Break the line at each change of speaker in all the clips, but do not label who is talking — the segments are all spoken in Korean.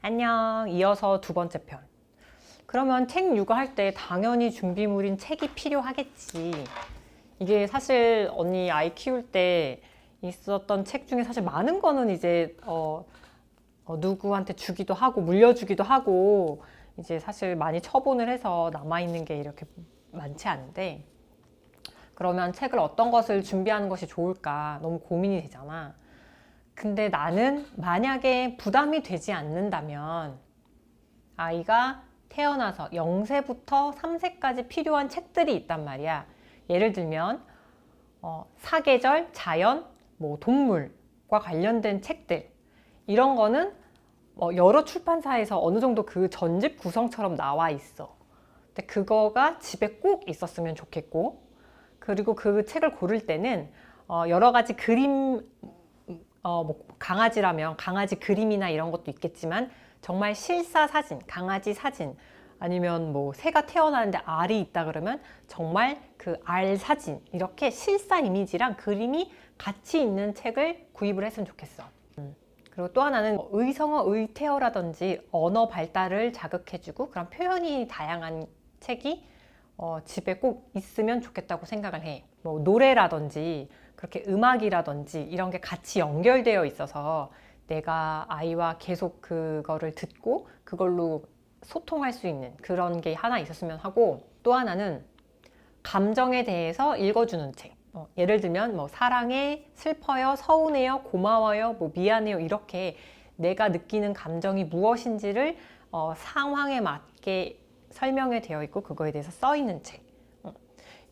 안녕. 이어서 두 번째 편. 그러면 책 육아할 때 당연히 준비물인 책이 필요하겠지. 이게 사실 언니 아이 키울 때 있었던 책 중에 사실 많은 거는 이제 누구한테 주기도 하고 물려주기도 하고 이제 사실 많이 처분을 해서 남아있는 게 이렇게 많지 않은데, 그러면 책을 어떤 것을 준비하는 것이 좋을까 너무 고민이 되잖아. 근데 나는 만약에 부담이 되지 않는다면 아이가 태어나서 0세부터 3세까지 필요한 책들이 있단 말이야. 예를 들면 사계절, 자연, 뭐 동물과 관련된 책들, 이런 거는 여러 출판사에서 어느 정도 그 전집 구성처럼 나와 있어. 근데 그거가 집에 꼭 있었으면 좋겠고, 그리고 그 책을 고를 때는 여러 가지 그림, 뭐 강아지라면 강아지 그림이나 이런 것도 있겠지만 정말 실사 사진, 강아지 사진, 아니면 뭐 새가 태어나는데 알이 있다 그러면 정말 그 알 사진, 이렇게 실사 이미지랑 그림이 같이 있는 책을 구입을 했으면 좋겠어. 그리고 또 하나는 의성어, 의태어라든지 언어 발달을 자극해주고 그런 표현이 다양한 책이 집에 꼭 있으면 좋겠다고 생각을 해. 뭐 노래라든지 그렇게 음악이라든지 이런 게 같이 연결되어 있어서 내가 아이와 계속 그거를 듣고 그걸로 소통할 수 있는 그런 게 하나 있었으면 하고, 또 하나는 감정에 대해서 읽어주는 책. 예를 들면 뭐 사랑해, 슬퍼요, 서운해요, 고마워요, 뭐 미안해요, 이렇게 내가 느끼는 감정이 무엇인지를 상황에 맞게 설명이 되어 있고 그거에 대해서 써 있는 책.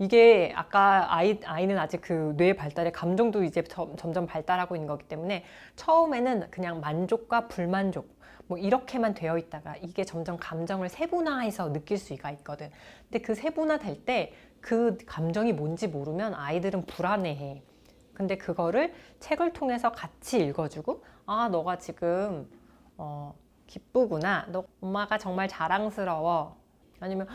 이게 아까 아이는 아직 그 뇌 발달에 감정도 이제 점점 발달하고 있는 거기 때문에 처음에는 그냥 만족과 불만족 뭐 이렇게만 되어 있다가 이게 점점 감정을 세분화해서 느낄 수가 있거든. 근데 그 세분화 될 때 그 감정이 뭔지 모르면 아이들은 불안해해. 근데 그거를 책을 통해서 같이 읽어주고, 아, 너가 지금 기쁘구나, 너 엄마가 정말 자랑스러워, 아니면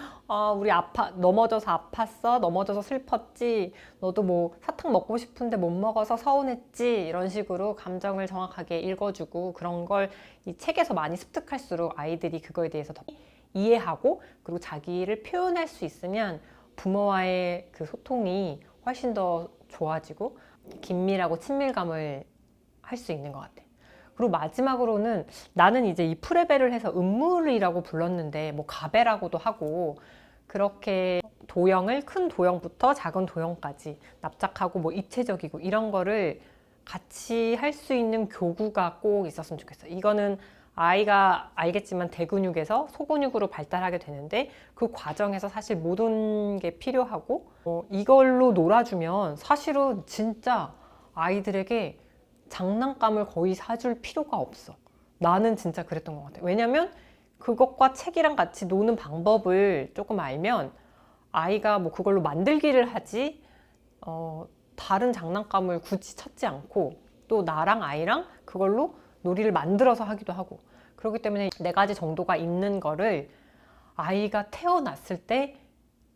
우리 넘어져서 아팠어, 넘어져서 슬펐지, 너도 뭐 사탕 먹고 싶은데 못 먹어서 서운했지, 이런 식으로 감정을 정확하게 읽어주고, 그런 걸 이 책에서 많이 습득할수록 아이들이 그거에 대해서 더 이해하고 그리고 자기를 표현할 수 있으면 부모와의 그 소통이 훨씬 더 좋아지고 긴밀하고 친밀감을 할 수 있는 것 같아. 그리고 마지막으로는 나는 이제 이 프레벨을 해서 음물이라고 불렀는데 뭐 가베라고도 하고, 그렇게 도형을 큰 도형부터 작은 도형까지 납작하고 뭐 입체적이고 이런 거를 같이 할 수 있는 교구가 꼭 있었으면 좋겠어. 이거는 아이가 알겠지만 대근육에서 소근육으로 발달하게 되는데 그 과정에서 사실 모든 게 필요하고, 이걸로 놀아주면 사실은 진짜 아이들에게 장난감을 거의 사줄 필요가 없어. 나는 진짜 그랬던 것 같아. 왜냐면 그것과 책이랑 같이 노는 방법을 조금 알면 아이가 뭐 그걸로 만들기를 하지 다른 장난감을 굳이 찾지 않고, 또 나랑 아이랑 그걸로 놀이를 만들어서 하기도 하고, 그렇기 때문에 4가지 정도가 있는 거를 아이가 태어났을 때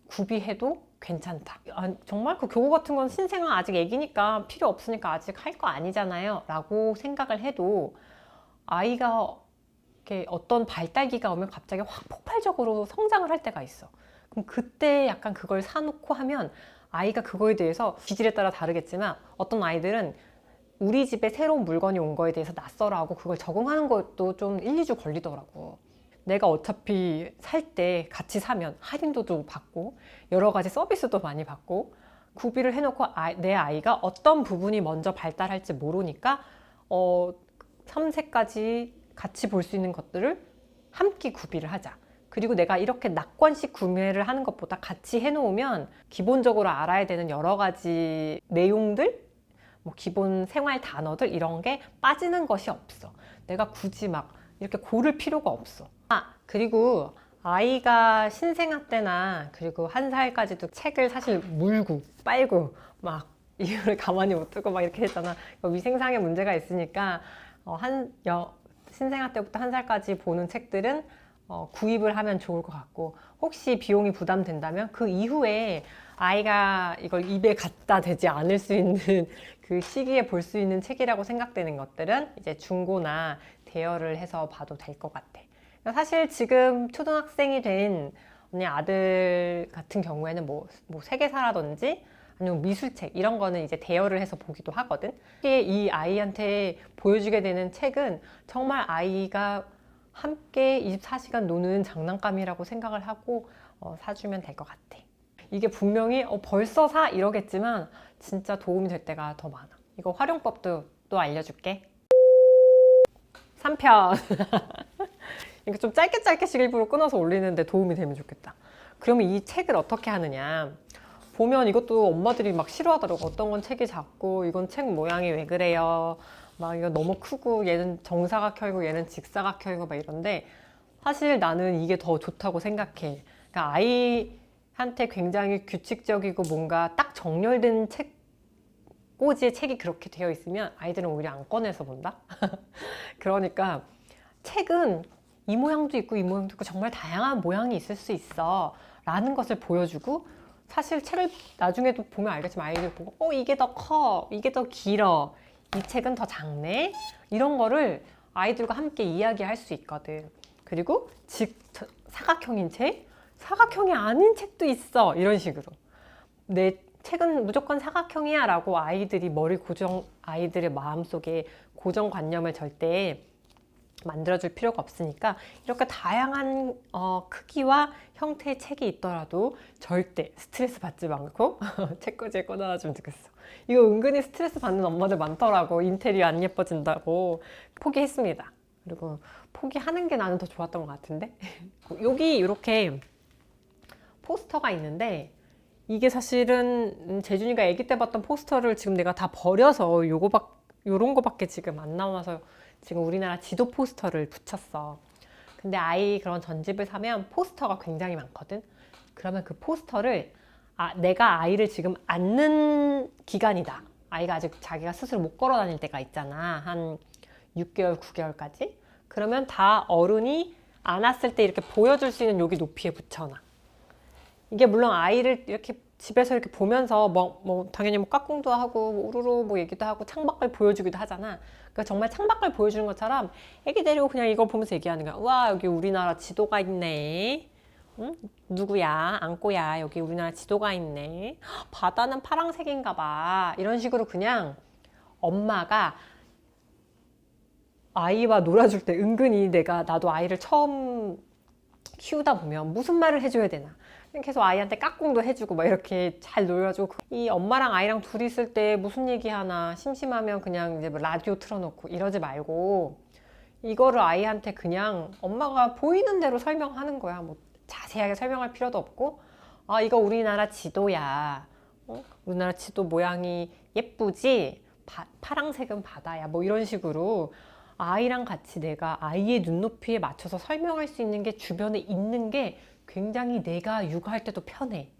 구비해도 괜찮다. 정말 그 교구 같은 건 신생아 아직 애기니까 필요 없으니까 아직 할 거 아니잖아요 라고 생각을 해도, 아이가 이렇게 어떤 발달기가 오면 갑자기 확 폭발적으로 성장을 할 때가 있어. 그럼 그때 약간 그걸 사놓고 하면 아이가 그거에 대해서 기질에 따라 다르겠지만, 어떤 아이들은 우리 집에 새로운 물건이 온 거에 대해서 낯설어하고 그걸 적응하는 것도 좀 1, 2주 걸리더라고. 내가 어차피 살 때 같이 사면 할인도 좀 받고 여러 가지 서비스도 많이 받고, 구비를 해놓고 내 아이가 어떤 부분이 먼저 발달할지 모르니까 3세까지 같이 볼 수 있는 것들을 함께 구비를 하자. 그리고 내가 이렇게 낙관식 구매를 하는 것보다 같이 해놓으면 기본적으로 알아야 되는 여러 가지 내용들, 뭐 기본 생활 단어들 이런 게 빠지는 것이 없어. 내가 굳이 막 이렇게 고를 필요가 없어. 그리고 아이가 신생아 때나 그리고 1살까지도 책을 사실 물고 빨고 막 이거를 가만히 못 두고 막 이렇게 했잖아. 위생상의 문제가 있으니까 신생아 때부터 1살까지 보는 책들은 구입을 하면 좋을 것 같고, 혹시 비용이 부담된다면 그 이후에 아이가 이걸 입에 갖다 대지 않을 수 있는 그 시기에 볼 수 있는 책이라고 생각되는 것들은 이제 중고나 대여를 해서 봐도 될 것 같아. 사실 지금 초등학생이 된 언니 아들 같은 경우에는 뭐 세계사라든지 아니면 미술책 이런 거는 이제 대여를 해서 보기도 하거든. 이 아이한테 보여주게 되는 책은 정말 아이가 함께 24시간 노는 장난감이라고 생각을 하고 사주면 될 것 같아. 이게 분명히 벌써 사 이러겠지만 진짜 도움이 될 때가 더 많아. 이거 활용법도 또 알려줄게. 3편. 이거 좀 짧게씩 일부러 끊어서 올리는데 도움이 되면 좋겠다. 그러면 이 책을 어떻게 하느냐. 보면 이것도 엄마들이 막 싫어하더라고. 어떤 건 책이 작고 이건 책 모양이 왜 그래요. 막 이거 너무 크고 얘는 정사각형이고 얘는 직사각형이고 막 이런데 사실 나는 이게 더 좋다고 생각해. 그러니까 아이한테 굉장히 규칙적이고 뭔가 딱 정렬된 꼬지에 책이 그렇게 되어 있으면 아이들은 오히려 안 꺼내서 본다. 그러니까 책은 이 모양도 있고 이 모양도 있고 정말 다양한 모양이 있을 수 있어 라는 것을 보여주고, 사실 책을 나중에도 보면 알겠지만 아이들 보고 이게 더 커, 이게 더 길어, 이 책은 더 작네, 이런 거를 아이들과 함께 이야기할 수 있거든. 그리고 사각형인 책, 사각형이 아닌 책도 있어, 이런 식으로. 내 책은 무조건 사각형이야 라고 아이들의 마음속에 고정관념을 절대 만들어줄 필요가 없으니까 이렇게 다양한 크기와 형태의 책이 있더라도 절대 스트레스 받지 않고 책꽂이에 꽂아놔주면 좋겠어. 이거 은근히 스트레스 받는 엄마들 많더라고. 인테리어 안 예뻐진다고. 포기했습니다. 그리고 포기하는 게 나는 더 좋았던 것 같은데. 여기 이렇게 포스터가 있는데 이게 사실은 재준이가 아기 때 봤던 포스터를 지금 내가 다 버려서 요런 거밖에 지금 안 나와서 지금 우리나라 지도 포스터를 붙였어. 근데 아이 그런 전집을 사면 포스터가 굉장히 많거든. 그러면 그 포스터를 내가 아이를 지금 안는 기간이다. 아이가 아직 자기가 스스로 못 걸어 다닐 때가 있잖아. 한 6개월, 9개월까지. 그러면 다 어른이 안았을 때 이렇게 보여줄 수 있는 여기 높이에 붙여놔. 이게 물론 아이를 이렇게 집에서 이렇게 보면서 당연히 까꿍도 하고 우르르 얘기도 하고 창밖을 보여주기도 하잖아. 그러니까 정말 창밖을 보여주는 것처럼 애기 데리고 그냥 이걸 보면서 얘기하는 거야. 우와, 여기 우리나라 지도가 있네. 응? 누구야? 안꼬야. 여기 우리나라 지도가 있네. 바다는 파란색인가 봐. 이런 식으로 그냥 엄마가 아이와 놀아줄 때 은근히 나도 아이를 처음 키우다 보면 무슨 말을 해줘야 되나, 계속 아이한테 까꿍도 해주고 막 이렇게 잘 놀아주고, 이 엄마랑 아이랑 둘이 있을 때 무슨 얘기하나 심심하면 그냥 이제 라디오 틀어놓고 이러지 말고 이거를 아이한테 그냥 엄마가 보이는 대로 설명하는 거야. 자세하게 설명할 필요도 없고, 이거 우리나라 지도야. 우리나라 지도 모양이 예쁘지? 파랑색은 바다야. 이런 식으로 아이랑 같이 내가 아이의 눈높이에 맞춰서 설명할 수 있는 게 주변에 있는 게 굉장히 내가 육아할 때도 편해.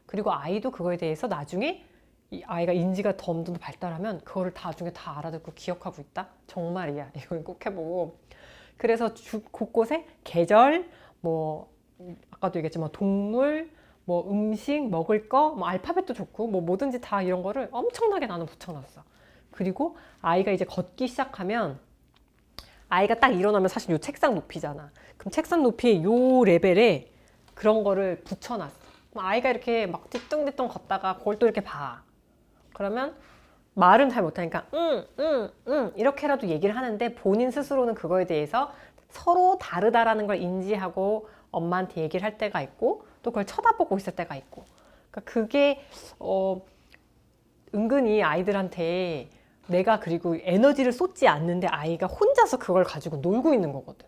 그리고 아이도 그거에 대해서 나중에 이 아이가 인지가 더 어느 정도 발달하면 그거를 나중에 다 알아듣고 기억하고 있다? 정말이야. 이건 꼭 해보고. 그래서 곳곳에 계절, 아까도 얘기했지만 동물, 음식, 먹을 거, 알파벳도 좋고 뭐든지 다 이런 거를 엄청나게 나는 붙여놨어. 그리고 아이가 이제 걷기 시작하면, 아이가 딱 일어나면 사실 요 책상 높이잖아. 그럼 책상 높이에 요 레벨에 그런 거를 붙여놨어. 아이가 이렇게 막 뒤뚱뒤뚱 걷다가 그걸 또 이렇게 봐. 그러면 말은 잘 못하니까 이렇게라도 얘기를 하는데 본인 스스로는 그거에 대해서 서로 다르다라는 걸 인지하고 엄마한테 얘기를 할 때가 있고, 또 그걸 쳐다보고 있을 때가 있고. 그러니까 그게 은근히 아이들한테 내가 그리고 에너지를 쏟지 않는데 아이가 혼자서 그걸 가지고 놀고 있는 거거든.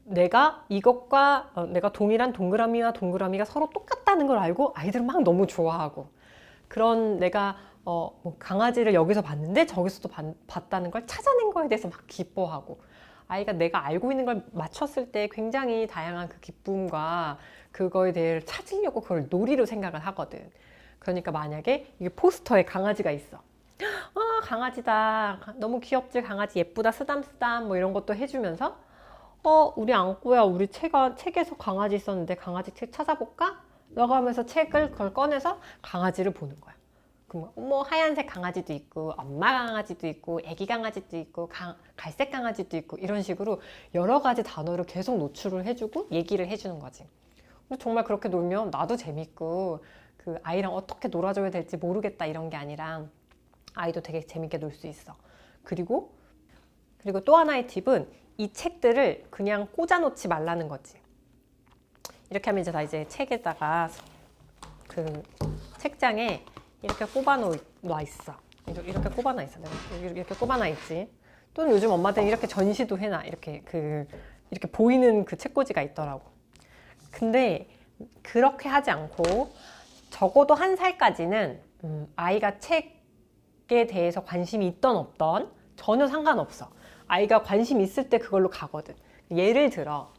내가 이것과 내가 동일한 동그라미와 동그라미가 서로 똑같다는 걸 알고 아이들은 막 너무 좋아하고, 그런 내가 강아지를 여기서 봤는데 저기서도 봤다는 걸 찾아낸 거에 대해서 막 기뻐하고, 아이가 내가 알고 있는 걸 맞췄을 때 굉장히 다양한 그 기쁨과 그거에 대해 찾으려고 그걸 놀이로 생각을 하거든. 그러니까 만약에 이게 포스터에 강아지가 있어. 강아지다. 너무 귀엽지? 강아지 예쁘다. 쓰담쓰담 이런 것도 해주면서 우리 안꼬야, 우리 책에서 강아지 있었는데 강아지 책 찾아볼까? 라고 하면서 책을 그걸 꺼내서 강아지를 보는 거야. 뭐 하얀색 강아지도 있고 엄마 강아지도 있고 애기 강아지도 있고 갈색 강아지도 있고 이런 식으로 여러 가지 단어를 계속 노출을 해주고 얘기를 해주는 거지. 근데 정말 그렇게 놀면 나도 재밌고 그 아이랑 어떻게 놀아줘야 될지 모르겠다 이런 게 아니라 아이도 되게 재밌게 놀 수 있어. 그리고 또 하나의 팁은 이 책들을 그냥 꽂아놓지 말라는 거지. 이렇게 하면 이제 책에다가 그 책장에 이렇게 꼽아놓아 있어. 이렇게 꼽아놔 있어. 이렇게 꼽아놔 있지. 또는 요즘 엄마들은 이렇게 전시도 해놔. 이렇게 보이는 그 책꽂이가 있더라고. 근데 그렇게 하지 않고 적어도 1살까지는 아이가 책에 대해서 관심이 있던 없던 전혀 상관없어. 아이가 관심 있을 때 그걸로 가거든. 예를 들어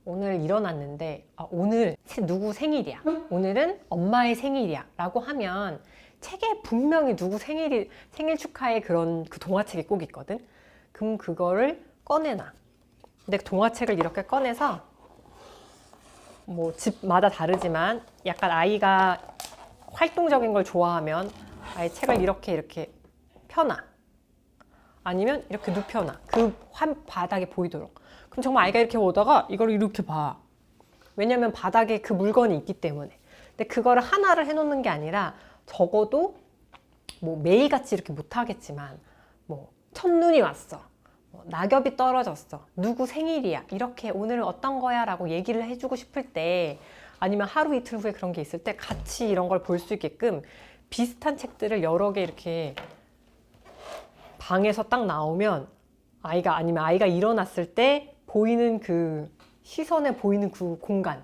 오늘 일어났는데 오늘 누구 생일이야, 오늘은 엄마의 생일이야 라고 하면 책에 분명히 누구 생일 축하의 그런 그 동화책이 꼭 있거든. 그럼 그거를 꺼내놔. 근데 동화책을 이렇게 꺼내서 뭐 집마다 다르지만 약간 아이가 활동적인 걸 좋아하면 아예 책을 이렇게 펴놔. 아니면 이렇게 눕혀놔. 그 바닥에 보이도록. 그럼 정말 아이가 이렇게 오다가 이걸 이렇게 봐. 왜냐면 바닥에 그 물건이 있기 때문에. 근데 그거를 하나를 해놓는 게 아니라 적어도 뭐 매일같이 이렇게 못하겠지만 뭐 첫눈이 왔어, 낙엽이 떨어졌어, 누구 생일이야, 이렇게 오늘은 어떤 거야 라고 얘기를 해주고 싶을 때, 아니면 하루 이틀 후에 그런 게 있을 때 같이 이런 걸 볼 수 있게끔 비슷한 책들을 여러 개 이렇게 방에서 딱 나오면 아이가 일어났을 때 보이는 그 시선에 보이는 그 공간,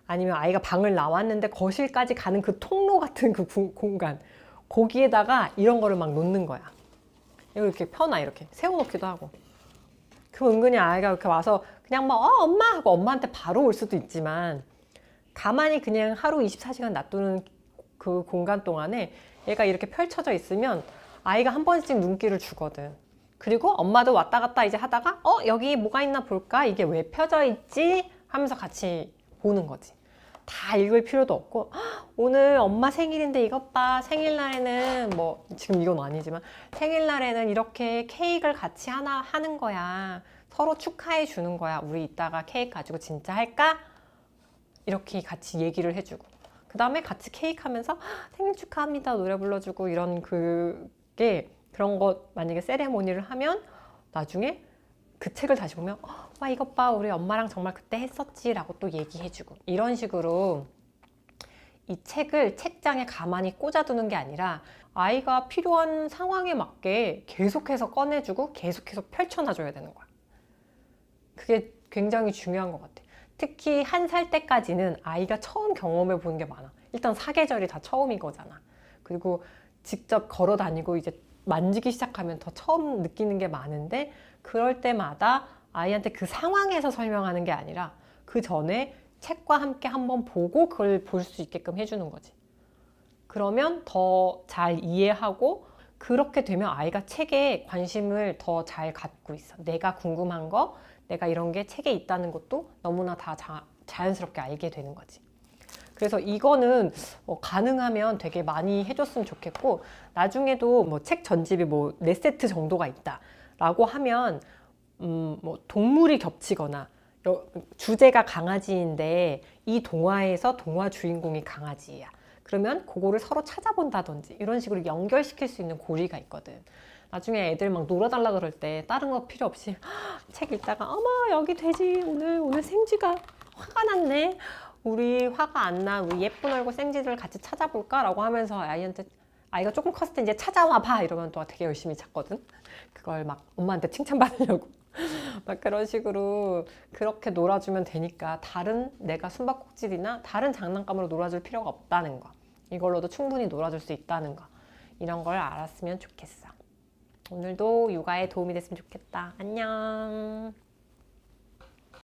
아니면 아이가 방을 나왔는데 거실까지 가는 그 통로 같은 그 공간, 거기에다가 이런 거를 막 놓는 거야. 이렇게 펴놔. 이렇게 세워놓기도 하고. 그럼 은근히 아이가 이렇게 와서 그냥 막 엄마 하고 엄마한테 바로 올 수도 있지만, 가만히 그냥 하루 24시간 놔두는 그 공간 동안에 얘가 이렇게 펼쳐져 있으면 아이가 한 번씩 눈길을 주거든. 그리고 엄마도 왔다 갔다 이제 하다가 여기 뭐가 있나 볼까? 이게 왜 펴져 있지? 하면서 같이 보는 거지. 다 읽을 필요도 없고, 오늘 엄마 생일인데 이것 봐, 생일날에는 뭐 지금 이건 아니지만 생일날에는 이렇게 케이크를 같이 하는 거야. 서로 축하해 주는 거야. 우리 이따가 케이크 가지고 진짜 할까? 이렇게 같이 얘기를 해주고, 그 다음에 같이 케이크 하면서 생일 축하합니다 노래 불러주고, 이런 그런 거 만약에 세레모니를 하면 나중에 그 책을 다시 보면 와 이것 봐, 우리 엄마랑 정말 그때 했었지 라고 또 얘기해주고, 이런 식으로 이 책을 책장에 가만히 꽂아두는 게 아니라 아이가 필요한 상황에 맞게 계속해서 꺼내주고 계속해서 펼쳐놔줘야 되는 거야. 그게 굉장히 중요한 것 같아. 특히 1살 때까지는 아이가 처음 경험해 보는 게 많아. 일단 사계절이 다 처음인 거잖아. 그리고 직접 걸어 다니고 이제 만지기 시작하면 더 처음 느끼는 게 많은데, 그럴 때마다 아이한테 그 상황에서 설명하는 게 아니라 그 전에 책과 함께 한번 보고 그걸 볼 수 있게끔 해주는 거지. 그러면 더 잘 이해하고, 그렇게 되면 아이가 책에 관심을 더 잘 갖고 있어. 내가 궁금한 거, 내가 이런 게 책에 있다는 것도 너무나 다 자연스럽게 알게 되는 거지. 그래서 이거는 가능하면 되게 많이 해줬으면 좋겠고, 나중에도 뭐 책 전집이 뭐 4세트 정도가 있다 라고 하면 뭐 동물이 겹치거나 주제가 강아지인데 이 동화에서 동화 주인공이 강아지야, 그러면 그거를 서로 찾아본다든지 이런 식으로 연결시킬 수 있는 고리가 있거든. 나중에 애들 막 놀아달라 그럴 때 다른 거 필요 없이 책 읽다가 어머 여기 돼지 오늘 생쥐가 화가 났네, 우리 화가 안 나, 우리 예쁜 얼굴 생쥐들 같이 찾아볼까? 라고 하면서 아이가 조금 컸을 때 이제 찾아와 봐 이러면 또 되게 열심히 찾거든. 그걸 막 엄마한테 칭찬받으려고 막 그런 식으로 그렇게 놀아주면 되니까, 내가 숨바꼭질이나 다른 장난감으로 놀아줄 필요가 없다는 거, 이걸로도 충분히 놀아줄 수 있다는 거, 이런 걸 알았으면 좋겠어. 오늘도 육아에 도움이 됐으면 좋겠다. 안녕.